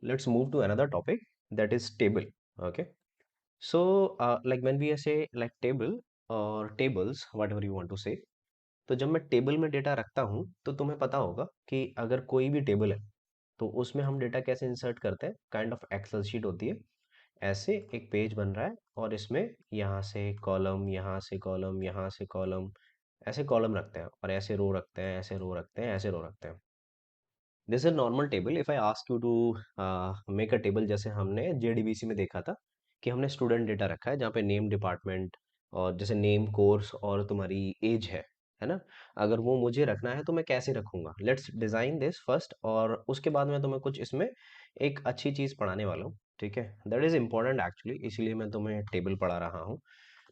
let's move to another topic, that is table. Okay. So like when we say like table or tables, whatever you want to say, तो जब मैं table में data रखता हूँ तो तुम्हें पता होगा कि अगर कोई भी टेबल है तो उसमें हम डेटा कैसे इंसर्ट करते हैं। काइंड ऑफ एक्सेल शीट होती है, ऐसे एक पेज बन रहा है और इसमें यहाँ से कॉलम, यहाँ से कॉलम, यहाँ से कॉलम, ऐसे कॉलम रखते हैं और ऐसे रो रखते हैं, ऐसे रो रखते हैं, ऐसे रो रखते हैं। This is normal table. If I ask you to make a table, जैसे हमने जेडीबीसी में देखा था कि हमने स्टूडेंट डेटा रखा है जहाँ पे नेम, डिपार्टमेंट और जैसे नेम, कोर्स और तुम्हारी एज है ना। अगर वो मुझे रखना है तो मैं कैसे रखूंगा? लेट्स डिजाइन दिस फर्स्ट, और उसके बाद मैं तुम्हें कुछ इसमें एक अच्छी चीज पढ़ाने वाला हूँ। ठीक है, दैट इज इंपॉर्टेंट एक्चुअली, इसीलिए मैं तुम्हें टेबल पढ़ा रहा हूँ।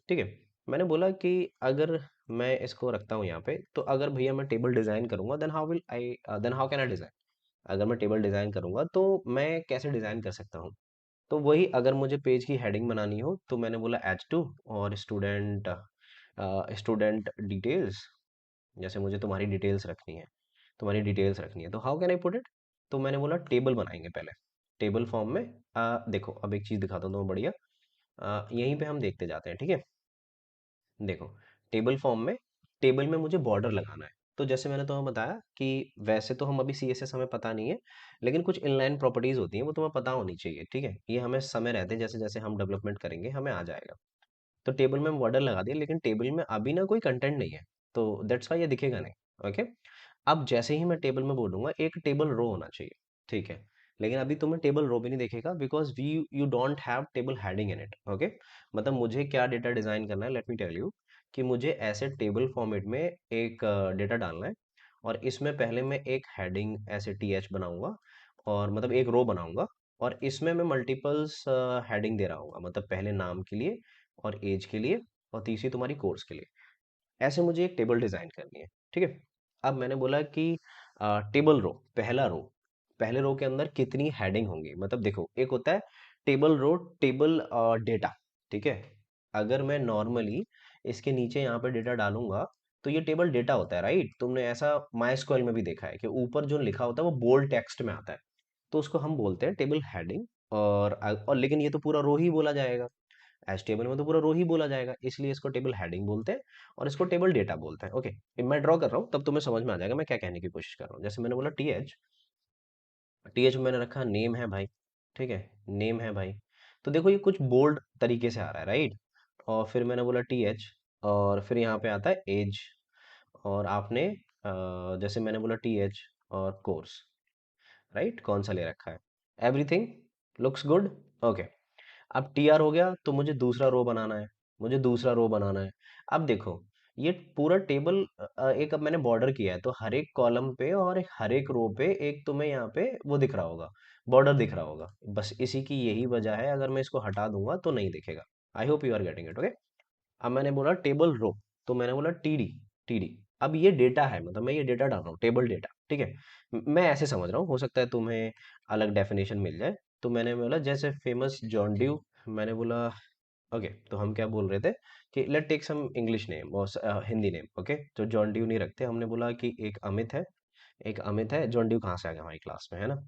ठीक है। मैंने बोला कि अगर मैं इसको रखता हूँ यहाँ पे, तो अगर भैया मैं टेबल डिजाइन करूंगा, then how can I design? अगर मैं टेबल डिज़ाइन करूँगा तो मैं कैसे डिज़ाइन कर सकता हूँ? तो वही, अगर मुझे पेज की हेडिंग बनानी हो तो मैंने बोला H2 और स्टूडेंट डिटेल्स। जैसे मुझे तुम्हारी डिटेल्स रखनी है तो how can I put it? तो मैंने बोला टेबल बनाएंगे पहले, टेबल फॉर्म में। देखो अब एक चीज़ दिखाता हूँ तुम्हें बढ़िया। यहीं पे हम देखते जाते हैं, ठीक है। देखो, टेबल फॉर्म में, टेबल में मुझे बॉर्डर लगाना है। तो जैसे मैंने तुम्हें बताया कि वैसे तो हम अभी सीएसएस हमें पता नहीं है, लेकिन कुछ इनलाइन प्रॉपर्टीज होती हैं वो तुम्हें पता होनी चाहिए। ठीक है, ये हमें समय रहते जैसे जैसे हम डेवलपमेंट करेंगे हमें आ जाएगा। तो टेबल में बॉर्डर लगा दिया, लेकिन टेबल में अभी ना कोई कंटेंट नहीं है, तो दैट्स वाई ये दिखेगा नहीं। ओके। अब जैसे ही मैं टेबल में बोलूंगा एक टेबल रो होना चाहिए। ठीक है, लेकिन अभी तुम्हें टेबल रो भी नहीं दिखेगा because we you don't have table heading in it. Okay. मतलब मुझे क्या डेटा डिजाइन करना है, लेट मी टेल यू कि मुझे ऐसे टेबल फॉर्मेट में एक डेटा डालना है, और इसमें पहले मैं एक हेडिंग ऐसे टी एच बनाऊंगा, और मतलब एक रो बनाऊंगा, और इसमें मैं मल्टीपल्स हेडिंग दे रहा हूँ, मतलब पहले नाम के लिए और एज के लिए और तीसरी तुम्हारी कोर्स के लिए। ऐसे मुझे एक टेबल डिजाइन करनी है। ठीक है। अब मैंने बोला कि टेबल रो, पहले रो के अंदर कितनी हेडिंग होंगी। मतलब देखो, एक होता है टेबल रो, टेबल डेटा। ठीक है। अगर मैं नॉर्मली इसके नीचे यहाँ पे डेटा डालूंगा तो ये टेबल डेटा होता है, राइट? तुमने ऐसा माइस्क्वाइल में भी देखा है कि ऊपर जो लिखा होता है वो बोल्ड टेक्स्ट में आता है, तो उसको हम बोलते हैं टेबल हेडिंग। और लेकिन ये तो पूरा रो ही बोला जाएगा, एच टेबल में तो पूरा रो ही बोला जाएगा, इसलिए इसको टेबल हेडिंग बोलते हैं और इसको टेबल डेटा बोलते हैं। ओके, मैं ड्रॉ कर रहा हूँ तब तुम्हें समझ में आ जाएगा मैं क्या कहने की कोशिश कर रहा हूँ। जैसे मैंने बोला टी एच में मैंने रखा नेम है भाई। ठीक है, नेम है भाई। तो देखो ये कुछ बोल्ड तरीके से आ रहा है, राइट? और फिर मैंने बोला टी एच, और फिर यहाँ पे आता है एज, और आपने जैसे मैंने बोला टी एच और कोर्स, राइट? कौन सा ले रखा है? Everything looks good. ओके। अब टी आर हो गया तो मुझे दूसरा रो बनाना है, अब देखो ये पूरा टेबल एक, अब मैंने बॉर्डर किया है तो हर एक कॉलम पे और हर एक रो पे एक तुम्हें यहाँ पे वो दिख रहा होगा, बॉर्डर दिख रहा होगा। बस इसी की यही वजह है, अगर मैं इसको हटा दूंगा तो नहीं दिखेगा। I hope you are getting it. Okay. अब मैंने बोला टेबल रो, तो मैंने बोला टी डी। अब ये डेटा है, मतलब मैं ये डेटा डाल रहा हूँ, टेबल डेटा। ठीक है। मैं ऐसे समझ रहा हूँ, हो सकता है तुम्हें अलग डेफिनेशन मिल जाए। तो मैंने बोला जैसे फेमस जॉन ड्यू, मैंने बोला ओके। तो हम क्या बोल रहे थे कि let take some English name और हिंदी नेम। ओके, तो जॉन ड्यू नहीं रखते, हमने बोला कि एक अमित है। जॉन ड्यू कहाँ से आ गया हमारी क्लास में, है ना?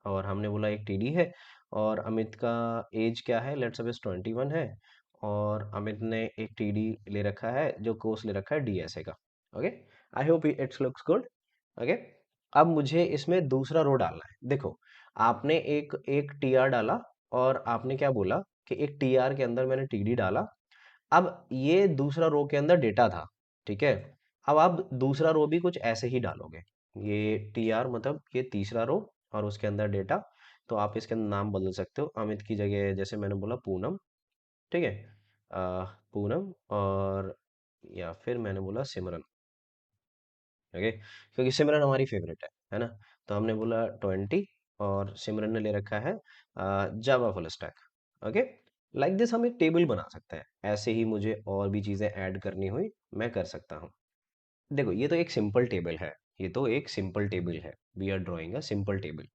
और हमने बोला एक टीडी है, और अमित का एज क्या है, लेट्स सपोज 21 है, और अमित ने एक टीडी ले रखा है जो कोर्स ले रखा है डीएसए का। Okay, I hope it's looks good. Okay. अब मुझे इसमें दूसरा रो डालना है। देखो, आपने एक एक टीआर डाला, और आपने क्या बोला कि एक टीआर के अंदर मैंने टीडी डाला। अब ये दूसरा रो के अंदर डेटा था, ठीक है। अब आप दूसरा रो भी कुछ ऐसे ही डालोगे, ये टी आर मतलब ये तीसरा रो और उसके अंदर डेटा। तो आप इसके अंदर नाम बदल सकते हो, अमित की जगह जैसे मैंने बोला पूनम। ठीक है, पूनम, और या फिर मैंने बोला सिमरन। ओके, क्योंकि सिमरन हमारी फेवरेट है ना? तो हमने बोला 20, और सिमरन ने ले रखा है Java full stack. Okay. Like this हम एक टेबल बना सकते हैं, ऐसे ही मुझे और भी चीज़ें ऐड करनी हुई मैं कर सकता हूँ। देखो ये तो एक सिंपल टेबल है, we are drawing a simple table.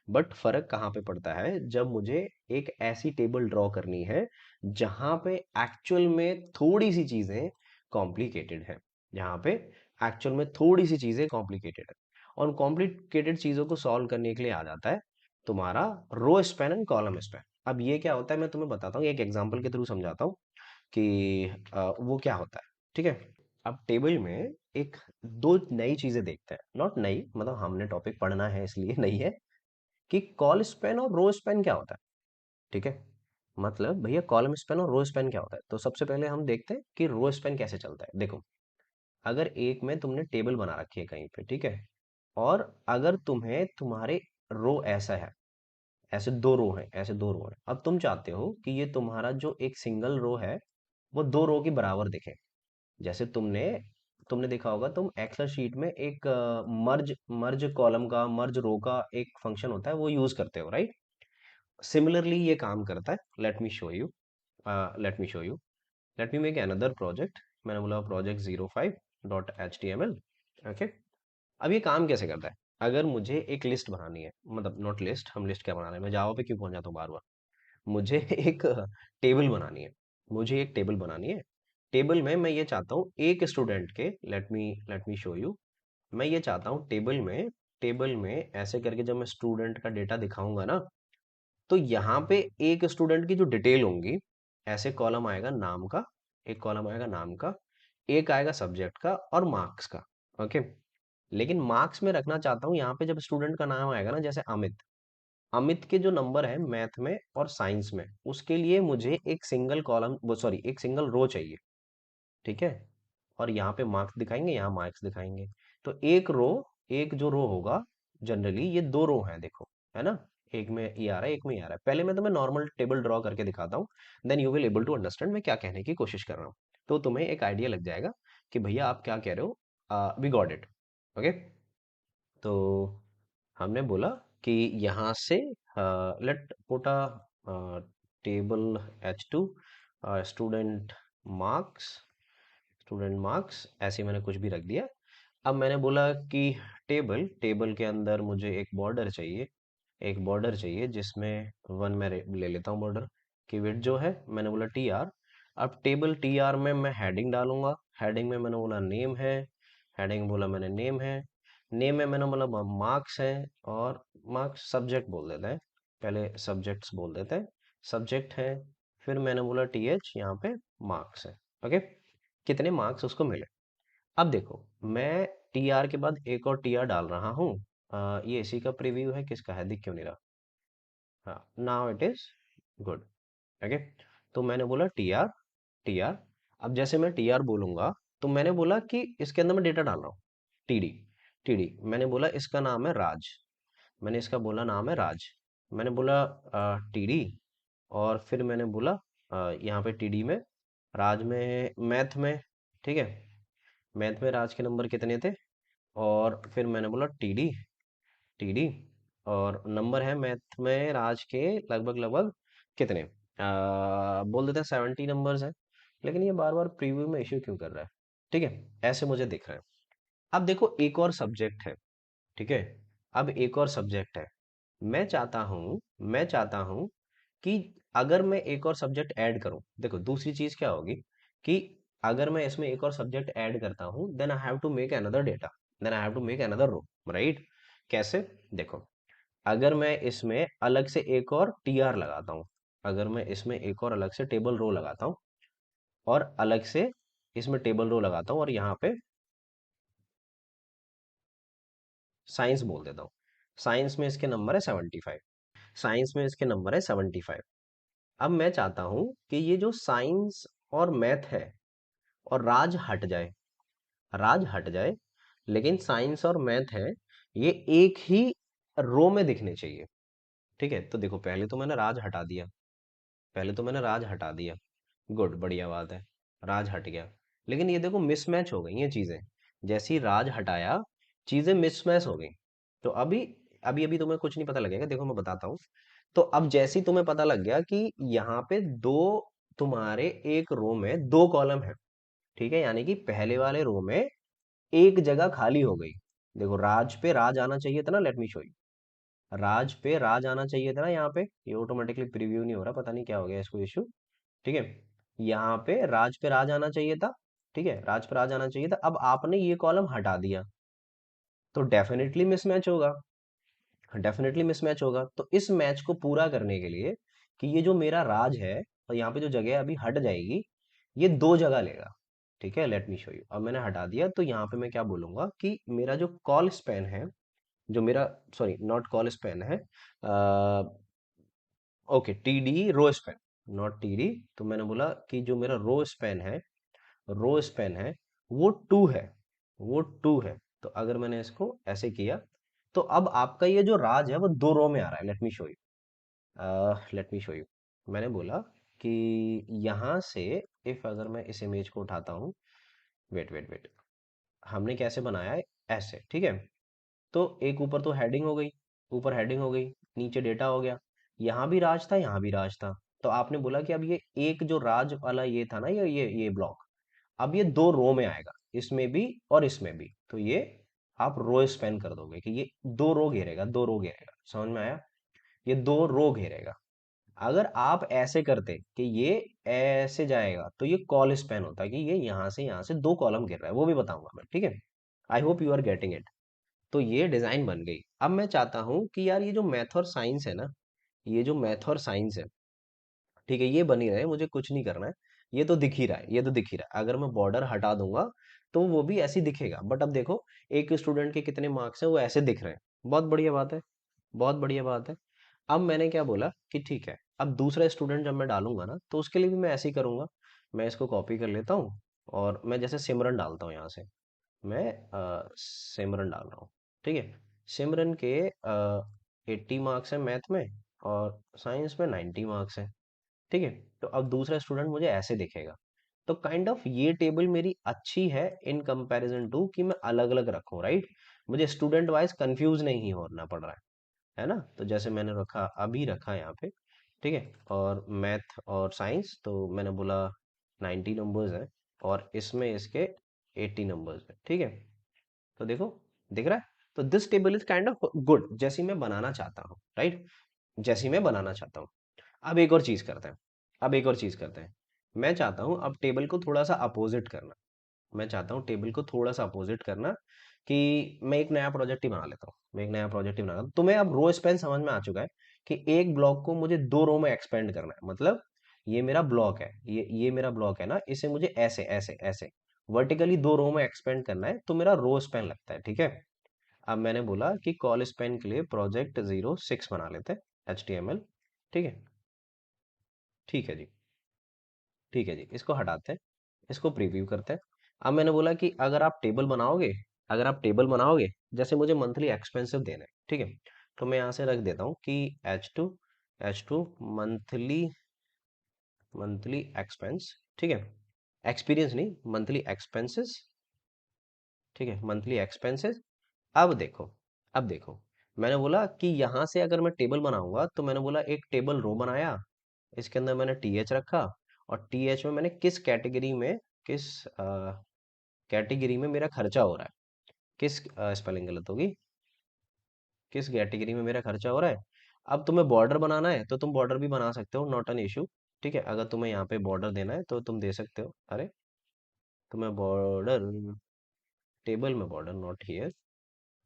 But फर्क कहाँ पे पड़ता है, जब मुझे एक ऐसी टेबल ड्रॉ करनी है जहां पे एक्चुअल में थोड़ी सी चीजें कॉम्प्लिकेटेड है, जहां पे एक्चुअल में थोड़ी सी चीजें कॉम्प्लिकेटेड है। और कॉम्प्लिकेटेड चीजों को सॉल्व करने के लिए आ जाता है तुम्हारा row span and column span. अब ये क्या होता है मैं तुम्हें बताता हूँ, एक एग्जांपल के थ्रू समझाता हूँ कि वो क्या होता है। ठीक है, अब टेबल में एक दो नई चीजें देखते हैं, नॉट नई मतलब हमने टॉपिक पढ़ना है इसलिए नहीं है, कि कॉल स्पैन और रो स्पैन क्या होता है। ठीक है, मतलब भैया कॉलम स्पैन और रो स्पैन क्या होता है। तो सबसे पहले हम देखते हैं कि रो स्पैन कैसे चलता है। देखो, अगर एक में तुमने टेबल बना रखी है कहीं पे, ठीक है, और अगर तुम्हें तुम्हारे रो ऐसा है, ऐसे दो रो हैं, ऐसे दो रो हैं, अब तुम चाहते हो कि ये तुम्हारा जो एक सिंगल रो है वो दो रो के बराबर दिखे। जैसे तुमने तुमने देखा होगा, तुम एक्सेल शीट में एक मर्ज मर्ज कॉलम का, मर्ज रो का एक फंक्शन होता है, वो यूज करते हो, राइट। सिमिलरली ये काम करता है। Let me show you let me make another project. मैंने बोला प्रोजेक्ट 05.html। ओके, अब ये काम कैसे करता है। अगर मुझे एक लिस्ट बनानी है, मतलब नॉट लिस्ट, हम लिस्ट क्या बना रहे हैं, मैं जावा पे क्यों पहुंच जाता हूँ बार बार। मुझे एक टेबल बनानी है, मुझे एक टेबल बनानी है। टेबल में मैं ये चाहता हूँ एक स्टूडेंट के, लेट मी शो यू, मैं ये चाहता हूँ टेबल में ऐसे करके जब मैं स्टूडेंट का डेटा दिखाऊंगा ना, तो यहाँ पे एक स्टूडेंट की जो डिटेल होंगी, ऐसे कॉलम आएगा नाम का, एक कॉलम आएगा नाम का, एक आएगा सब्जेक्ट का और मार्क्स का। ओके, लेकिन मार्क्स में रखना चाहता हूँ यहाँ पे, जब स्टूडेंट का नाम आएगा ना, जैसे अमित, अमित के जो नंबर है मैथ में और साइंस में, उसके लिए मुझे एक सिंगल कॉलम, वो सॉरी एक सिंगल रो चाहिए। ठीक है, और यहाँ पे मार्क्स दिखाएंगे, यहाँ मार्क्स दिखाएंगे। तो एक रो, एक जो रो होगा, जनरली ये दो रो हैं, देखो, है ना, एक में ये आ रहा है, एक में ये आ रहा है। पहले मैं तुम्हें नॉर्मल टेबल ड्रॉ करके दिखाता हूँ, then you will able to understand मैं क्या कहने की कोशिश कर रहा हूँ। तो तुम्हें एक आइडिया लग जाएगा कि भैया आप क्या कह रहे हो। We got it. ओके, तो हमने बोला कि यहाँ से late put a table H2 student marks, student marks, ऐसे मैंने कुछ भी रख दिया। अब मैंने बोला कि टेबल टेबल के अंदर मुझे एक बॉर्डर चाहिए, एक बॉर्डर चाहिए जिसमें वन मैं ले लेता हूँ बॉर्डर की विड्थ जो है, मैंने बोला TR। अब टेबल TR में मैं हेडिंग डालूंगा, हेडिंग में मैंने बोला नेम है, हेडिंग बोला मैंने नेम है, नेम में मैंने बोला मार्क्स है, और मार्क्स सब्जेक्ट बोल देते हैं, पहले सब्जेक्ट्स बोल देते हैं, सब्जेक्ट है। फिर मैंने बोला TH, यहाँ पे मार्क्स है। ओके, कितने मार्क्स उसको मिले। अब देखो, मैं TR के बाद एक और TR डाल रहा हूँ। ये इसी का प्रीव्यू है, किसका है दिख क्यों नहीं रहा। हाँ, now it is good. Okay, तो मैंने बोला TR, TR। अब जैसे मैं TR बोलूंगा, तो मैंने बोला कि इसके अंदर मैं डेटा डाल रहा हूँ, TD, TD। मैंने बोला इसका नाम है राज, मैंने इसका बोला नाम है राज, मैंने बोला TD, और फिर मैंने बोला यहाँ पे TD में, राज में, मैथ में, ठीक है, मैथ में राज के नंबर कितने थे, और फिर मैंने बोला TD, TD, और नंबर है मैथ में राज के लगभग लगभग कितने, बोल देते हैं 70 नंबर्स हैं। लेकिन ये बार बार प्रीव्यू में इश्यू क्यों कर रहा है। ठीक है, ऐसे मुझे दिख रहा है। अब देखो एक और सब्जेक्ट है, ठीक है, अब एक और सब्जेक्ट है। मैं चाहता हूँ कि अगर मैं एक और सब्जेक्ट ऐड करूँ, देखो दूसरी चीज क्या होगी, कि अगर मैं इसमें एक और सब्जेक्ट ऐड करता हूँ, then I have to make another data, then I have to make another row, right. कैसे, देखो, अगर मैं इसमें अलग से एक और TR लगाता हूँ, अगर मैं इसमें एक और अलग से टेबल रो लगाता हूँ, और अलग से इसमें टेबल रो लगाता हूँ, और यहाँ पे साइंस बोल देता हूँ, साइंस में इसके नंबर है 75, साइंस में इसके नंबर है 75। अब मैं चाहता हूं कि ये जो साइंस और मैथ है, और राज हट जाए, राज हट जाए, लेकिन साइंस और मैथ है, ये एक ही रो में दिखने चाहिए। ठीक है, तो देखो पहले तो मैंने राज हटा दिया, पहले तो मैंने राज हटा दिया, गुड, बढ़िया बात है, राज हट गया। लेकिन ये देखो मिसमैच हो गई ये चीजें, जैसे ही राज हटाया चीजें मिसमैच हो गई। तो अभी अभी अभी तुम्हें कुछ नहीं पता लगेगा, देखो मैं बताता हूँ। तो अब जैसे ही तुम्हें पता लग गया कि यहाँ पे दो, तुम्हारे एक रो में दो कॉलम है, ठीक है, यानी कि पहले वाले रो में एक जगह खाली हो गई। देखो राज पे राज आना चाहिए था ना, लेट मी शो यू, राज पे राज आना चाहिए था ना, यहाँ पे ये ऑटोमेटिकली प्रीव्यू नहीं हो रहा, पता नहीं क्या हो गया इसको इशू। ठीक है, यहाँ पे राज आना चाहिए था, ठीक है, राज पे राज आना चाहिए था, अब आपने ये कॉलम हटा दिया, तो डेफिनेटली मिसमैच होगा, डेफिनेटली मिसमैच होगा। तो इस मैच को पूरा करने के लिए कि ये जो मेरा राज है और यहाँ पे जो जगह अभी हट जाएगी, ये दो जगह लेगा। ठीक है, लेट मी शो यू। अब मैंने हटा दिया तो यहाँ पे मैं क्या बोलूंगा कि मेरा जो कॉल स्पैन है, जो मेरा, सॉरी नॉट कॉल स्पैन है, okay T D row span, not T D. तो मैंने बोला कि जो मेरा रो स्पैन है वो टू है, वो टू है। तो अगर मैंने इसको ऐसे किया तो अब आपका ये जो राज है वो दो रो में आ रहा है। Let me show you, let me show you. मैंने बोला कि यहाँ से, इफ अगर मैं इस इमेज को उठाता हूँ, वेट वेट वेट, हमने कैसे बनाया है, ऐसे, ठीक है। तो एक ऊपर तो हेडिंग हो गई, ऊपर हेडिंग हो गई, नीचे डेटा हो गया, यहाँ भी राज था, यहाँ भी राज था। तो आपने बोला कि अब ये एक जो राज वाला ये था ना, ये ब्लॉक, अब ये दो रो में आएगा, इसमें भी और इसमें भी। तो ये आप रो स्पेन कर दोगे कि ये दो रो घेरेगा, दो रो घेरेगा, समझ में आया? ये दो रो घेरेगा। अगर आप ऐसे करते कि ये ऐसे जाएगा तो ये कॉल स्पेन होता कि ये यहाँ से दो कॉलम घेर रहा है, वो भी बताऊंगा मैं, ठीक है। I hope you are getting it. तो ये डिजाइन बन गई। अब मैं चाहता हूँ कि यार ये जो मैथ और साइंस है ना, ये जो मैथ और साइंस है, ठीक है, ये बनी रहे, मुझे कुछ नहीं करना है। ये तो दिख ही रहा है, ये तो दिख ही रहा है। अगर मैं बॉर्डर हटा दूंगा तो वो भी ऐसे ही दिखेगा। बट अब देखो, एक स्टूडेंट के कितने मार्क्स हैं वो ऐसे दिख रहे हैं। बहुत बढ़िया बात है, बहुत बढ़िया बात है। अब मैंने क्या बोला कि ठीक है, अब दूसरा स्टूडेंट जब मैं डालूंगा ना तो उसके लिए भी मैं ऐसे ही करूंगा। मैं इसको कॉपी कर लेता हूँ और मैं जैसे सिमरन डालता हूँ यहाँ से, मैं सिमरन डाल रहा हूँ, ठीक है। सिमरन के 80 मार्क्स हैं मैथ में और साइंस में 90 मार्क्स हैं, ठीक है। तो अब दूसरा स्टूडेंट मुझे ऐसे दिखेगा। तो काइंड ऑफ ये टेबल मेरी अच्छी है इन कंपैरिजन टू कि मैं अलग अलग रखूं, राइट। मुझे स्टूडेंट वाइज कंफ्यूज नहीं होना पड़ रहा है ना। तो जैसे मैंने रखा, अभी रखा यहाँ पे, ठीक है। और मैथ और साइंस तो मैंने बोला 90 नंबर्स है और इसमें इसके 80 नंबर्स है, ठीक है। तो देखो, दिख रहा है। तो this table is kind of good, जैसी मैं बनाना चाहता हूँ, राइट, जैसी मैं बनाना चाहता हूँ। अब एक और चीज करते हैं, अब एक और चीज करते हैं। मैं चाहता हूँ अब टेबल को थोड़ा सा अपोजिट करना। मैं चाहता हूँ टेबल को थोड़ा सा अपोजिट करना कि मैं एक नया प्रोजेक्ट ही बना लेता हूँ। मैं एक नया प्रोजेक्ट ही बना लेता हूँ। तुम्हें अब रो स्पेन समझ में आ चुका है कि एक ब्लॉक को मुझे दो रो में एक्सपेंड करना है। मतलब ये मेरा ब्लॉक है, ये मेरा ब्लॉक है ना, इसे मुझे ऐसे ऐसे ऐसे वर्टिकली दो रो में एक्सपेंड करना है, तो मेरा रो स्पेन लगता है, ठीक है। अब मैंने बोला कि कॉल स्पेन के लिए प्रोजेक्ट 06 बना लेते हैं, HTML, ठीक है। ठीक है जी, ठीक है जी, इसको हटाते हैं, इसको प्रीव्यू करते हैं। अब मैंने बोला कि अगर आप टेबल बनाओगे, अगर आप टेबल बनाओगे, जैसे मुझे मंथली एक्सपेंसिव देना है, ठीक है। तो मैं यहाँ से रख देता हूँ कि H2 मंथली, मंथली एक्सपेंस, ठीक है। एक्सपीरियंस नहीं, मंथली एक्सपेंसेस, ठीक है, मंथली एक्सपेंसेस। अब देखो, अब देखो, मैंने बोला कि यहाँ से अगर मैं टेबल बनाऊंगा तो मैंने बोला एक टेबल रो बनाया, इसके अंदर मैंने TH रखा और TH में मैंने किस कैटेगरी में, किस कैटेगरी में मेरा खर्चा हो रहा है, किस स्पेलिंग गलत होगी, किस कैटेगरी में मेरा खर्चा हो रहा है। अब तुम्हें बॉर्डर बनाना है तो तुम बॉर्डर भी बना सकते हो, नॉट एन इशू, ठीक है। अगर तुम्हें यहाँ पे बॉर्डर देना है तो तुम दे सकते हो। अरे, तुम्हें बॉर्डर, टेबल में border, not here,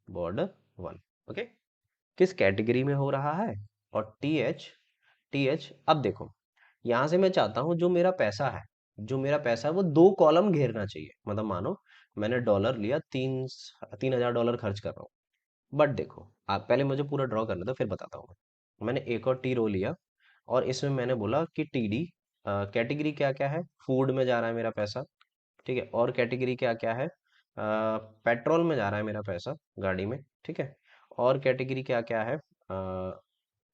border 1, okay. किस कैटेगरी में हो रहा है और TH। अब देखो, यहाँ से मैं चाहता हूँ जो मेरा पैसा है, जो मेरा पैसा है वो दो कॉलम घेरना चाहिए। मतलब मानो मैंने डॉलर लिया, 3000 डॉलर खर्च कर रहा हूँ। बट देखो, आप पहले मुझे पूरा ड्रॉ करने दो फिर बताता हूँ मैं। मैंने एक और टी रो लिया और इसमें मैंने बोला कि TD, कैटेगरी क्या क्या है, फूड में जा रहा है मेरा पैसा, ठीक है। और कैटेगरी क्या क्या है, पेट्रोल में जा रहा है मेरा पैसा, गाड़ी में, ठीक है। और कैटेगरी क्या क्या है,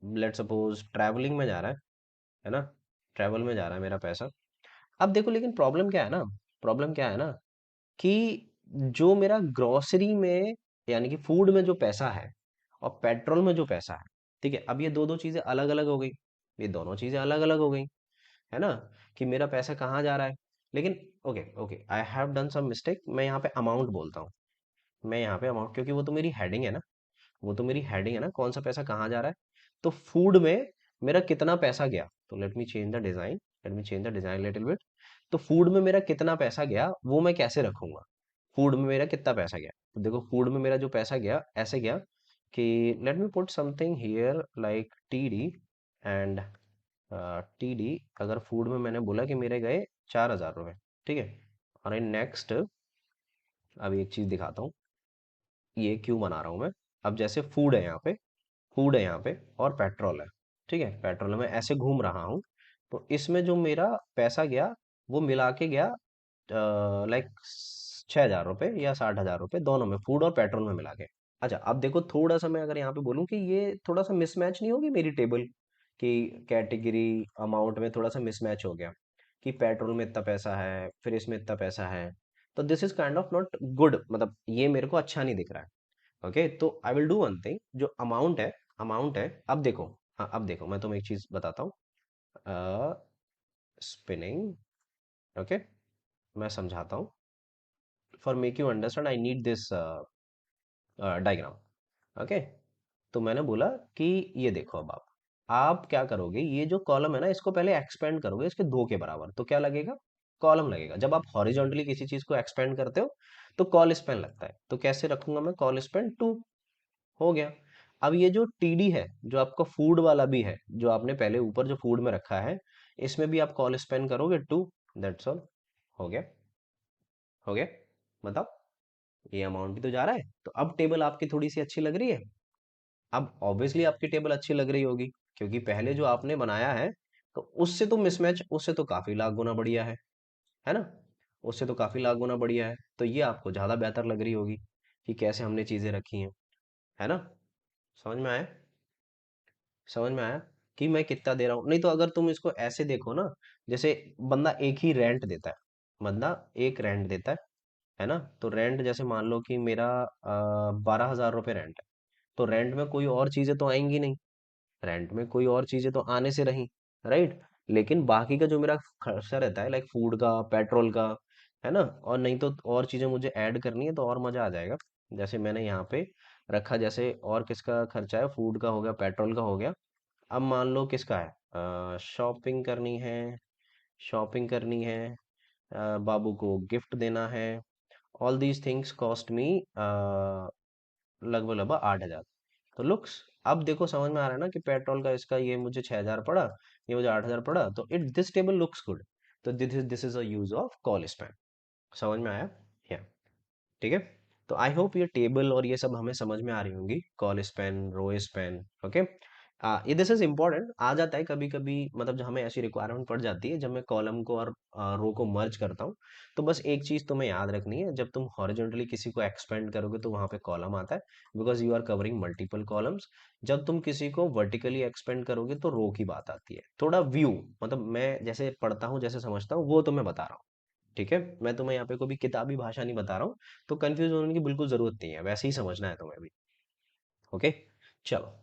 लेट सपोज ट्रैवलिंग में जा रहा है ना, ट्रैवल में जा रहा है मेरा पैसा। अब देखो, लेकिन प्रॉब्लम क्या है ना, प्रॉब्लम क्या है ना कि जो मेरा ग्रोसरी में, यानी कि फूड में जो पैसा है और पेट्रोल में जो पैसा है, ठीक है, अब ये दो दो चीजें अलग अलग हो गई, ये दोनों चीजें अलग अलग हो गई, है ना, कि मेरा पैसा कहाँ जा रहा है। लेकिन okay okay, I have done some mistake, मैं यहाँ पे अमाउंट बोलता हूँ। मैं यहाँ पे अमाउंट, क्योंकि वो तो मेरी हेडिंग है ना, वो तो मेरी हेडिंग है ना, कौन सा पैसा कहाँ जा रहा है। तो फूड में मेरा कितना पैसा गया, तो let me change the design, let me change the design little bit. तो फूड में मेरा कितना पैसा गया वो मैं कैसे रखूंगा, फूड में मेरा कितना पैसा गया। तो देखो, फूड में मेरा जो पैसा गया ऐसे गया कि let me put something here like T D and T D. अगर फूड में मैंने बोला कि मेरे गए 4,000 रुपये, ठीक है। और नेक्स्ट अभी एक चीज़ दिखाता हूँ, ये क्यों बना रहा हूँ मैं। अब जैसे फूड है यहाँ पे और पेट्रोल है, ठीक है। पेट्रोल में ऐसे घूम रहा हूँ, तो इसमें जो मेरा पैसा गया वो मिला के गया लाइक 6,000 रुपये या 60,000 रुपये, दोनों में, फूड और पेट्रोल में मिला के। अच्छा, अब देखो थोड़ा सा मैं अगर यहाँ पे बोलूँ कि ये थोड़ा सा मिसमैच नहीं होगी मेरी टेबल की, कैटेगरी अमाउंट में थोड़ा सा मिसमैच हो गया कि पेट्रोल में इतना पैसा है फिर इसमें इतना पैसा है, तो this is kind of not good, मतलब ये मेरे को अच्छा नहीं दिख रहा है। ओके, तो I will do one thing, जो अमाउंट है, अब देखो। हाँ, अब देखो मैं तुम्हें एक चीज बताता हूँ। स्पिनिंग, ओके, मैं समझाता हूँ। For make you understand I need this diagram. Okay, तो मैंने बोला कि ये देखो, अब आप क्या करोगे, ये जो कॉलम है ना इसको पहले एक्सपेंड करोगे इसके 2 के बराबर, तो क्या लगेगा, कॉलम लगेगा। जब आप हॉरिजॉन्टली किसी चीज को एक्सपेंड करते हो तो कॉल स्पेन लगता है, तो कैसे रखूंगा मैं, कॉल स्पेन 2 हो गया। अब ये जो टीडी है, जो आपका फूड वाला भी है, जो आपने पहले ऊपर जो फूड में रखा है, इसमें भी आप कॉल स्पेन करोगे 2, दैट्स ऑल। हो गया, हो गया। बताओ, ये अमाउंट भी तो जा रहा है, तो अब टेबल आपकी थोड़ी सी अच्छी लग रही है। अब ऑब्वियसली आपकी टेबल अच्छी लग रही होगी, क्योंकि पहले जो आपने बनाया है, तो उससे तो मिसमैच, उससे तो काफी लाख गुना बढ़िया है ना। उससे तो काफी लाख गुना बढ़िया है, तो ये आपको ज्यादा बेहतर लग रही होगी कि कैसे हमने चीजें रखी हैं, है ना। समझ में आया, समझ में आया कि मैं कितना दे रहा हूँ। नहीं तो अगर तुम इसको ऐसे देखो ना, जैसे बंदा एक ही रेंट देता है, बंदा एक रेंट देता है ना। तो रेंट जैसे मान लो कि मेरा 12,000 रुपये रेंट है, तो रेंट में कोई और चीजें तो आएंगी नहीं, रेंट में कोई और चीजें तो आने से रही, राइट। लेकिन बाकी का जो मेरा खर्चा रहता है, लाइक फूड का, पेट्रोल का, है ना, और नहीं तो और चीजें मुझे ऐड करनी है तो और मजा आ जाएगा। जैसे मैंने यहाँ पे रखा, जैसे और किसका खर्चा है, फूड का हो गया, पेट्रोल का हो गया। अब मान लो किसका है, शॉपिंग करनी है, शॉपिंग करनी है, बाबू को गिफ्ट देना है, all these things cost me लगभग लगभग 8,000। तो लुक्स, अब देखो समझ में आ रहा है ना कि पेट्रोल का इसका ये मुझे 6,000 पड़ा, ये मुझे 8,000 पड़ा, तो it this table looks good. तो this is a use of call span. समझ में आया, या ठीक है। तो आई होप ये टेबल और ये सब हमें समझ में आ रही होंगी, col span, row span. Okay, ये दिस इज इम्पोर्टेंट, आ जाता है कभी कभी, मतलब जब हमें ऐसी रिक्वायरमेंट पड़ जाती है, जब मैं कॉलम को और रो को मर्ज करता हूँ। तो बस एक चीज तुम्हें याद रखनी है, जब तुम हॉरिजॉन्टली किसी को एक्सपेंड करोगे तो वहां पे कॉलम आता है, because you are covering multiple columns. जब तुम किसी को वर्टिकली एक्सपेंड करोगे तो रो की बात आती है, थोड़ा व्यू, मतलब मैं जैसे पढ़ता हूँ, जैसे समझता हूँ, वो तुम्हें बता रहा हूँ। ठीक है, मैं तुम्हें यहाँ पे कोई भी किताबी भाषा नहीं बता रहा हूँ, तो कंफ्यूज होने की बिल्कुल जरूरत नहीं है, वैसे ही समझना है तुम्हें भी। ओके, चलो।